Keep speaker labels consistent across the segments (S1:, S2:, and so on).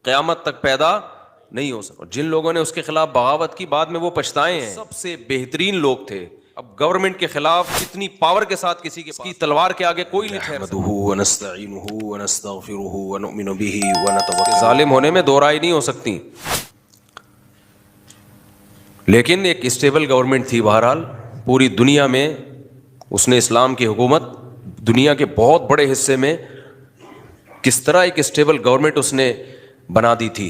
S1: قیامت تک پیدا نہیں ہو سکتا. جن لوگوں نے اس کے خلاف بغاوت کی بعد میں وہ پچھتائے ہیں. سب سے بہترین لوگ تھے. اب گورنمنٹ کے خلاف اتنی پاور کے ساتھ کسی کے پاس تلوار کے آگے کوئی نہیں ٹھہر سکتا. ونستعینہ ونستغفرہ ونؤمن بہ ونتوکل. ظالم ہونے میں دو رائے نہیں ہو سکتی. لیکن ایک اسٹیبل گورنمنٹ تھی. بہرحال پوری دنیا میں اس نے اسلام کی حکومت دنیا کے بہت بڑے حصے میں کس طرح ایک اسٹیبل گورنمنٹ اس نے بنا دی تھی.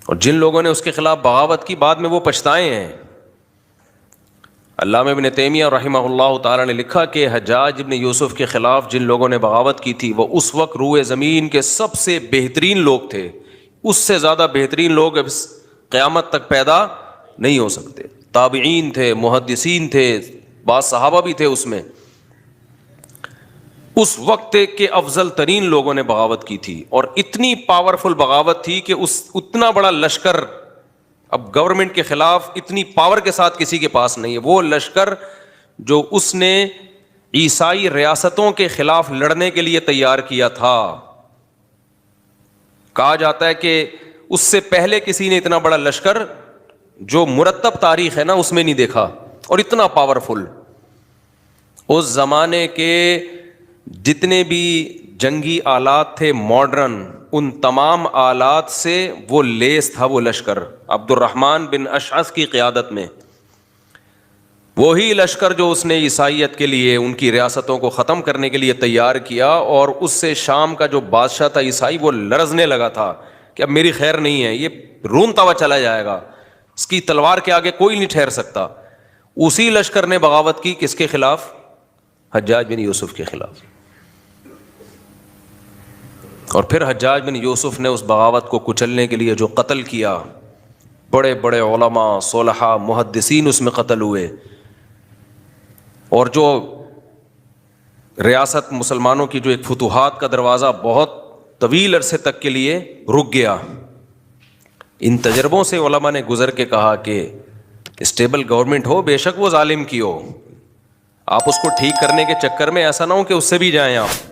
S1: اور جن لوگوں نے اس کے خلاف بغاوت کی بعد میں وہ پچھتائے ہیں. علامہ ابن تیمیہ رحمہ اللہ تعالی نے لکھا کہ حجاج ابن یوسف کے خلاف جن لوگوں نے بغاوت کی تھی وہ اس وقت روئے زمین کے سب سے بہترین لوگ تھے. اس سے زیادہ بہترین لوگ اب قیامت تک پیدا نہیں ہو سکتے. تابعین تھے, محدثین تھے, بعض صحابہ بھی تھے اس میں. اس وقت کے افضل ترین لوگوں نے بغاوت کی تھی, اور اتنی پاورفل بغاوت تھی کہ اتنا بڑا لشکر اب گورنمنٹ کے خلاف اتنی پاور کے ساتھ کسی کے پاس نہیں ہے. وہ لشکر جو اس نے عیسائی ریاستوں کے خلاف لڑنے کے لیے تیار کیا تھا. کہا جاتا ہے کہ اس سے پہلے کسی نے اتنا بڑا لشکر جو مرتب تاریخ ہے نا اس میں نہیں دیکھا, اور اتنا پاورفل. اس زمانے کے جتنے بھی جنگی آلات تھے ماڈرن, ان تمام آلات سے وہ لیس تھا وہ لشکر. عبد الرحمن بن اشعث کی قیادت میں وہی لشکر جو اس نے عیسائیت کے لیے ان کی ریاستوں کو ختم کرنے کے لیے تیار کیا, اور اس سے شام کا جو بادشاہ تھا عیسائی وہ لرزنے لگا تھا کہ اب میری خیر نہیں ہے, یہ رونتا ہوا چلا جائے گا, اس کی تلوار کے آگے کوئی نہیں ٹھہر سکتا. اسی لشکر نے بغاوت کی کس کے خلاف؟ حجاج بن یوسف کے خلاف. اور پھر حجاج بن یوسف نے اس بغاوت کو کچلنے کے لیے جو قتل کیا, بڑے بڑے علماء, صلحاء, محدثین اس میں قتل ہوئے, اور جو ریاست مسلمانوں کی جو ایک فتوحات کا دروازہ بہت طویل عرصے تک کے لیے رک گیا. ان تجربوں سے علماء نے گزر کے کہا کہ اسٹیبل گورنمنٹ ہو, بے شک وہ ظالم کی ہو, آپ اس کو ٹھیک کرنے کے چکر میں ایسا نہ ہو کہ اس سے بھی جائیں آپ.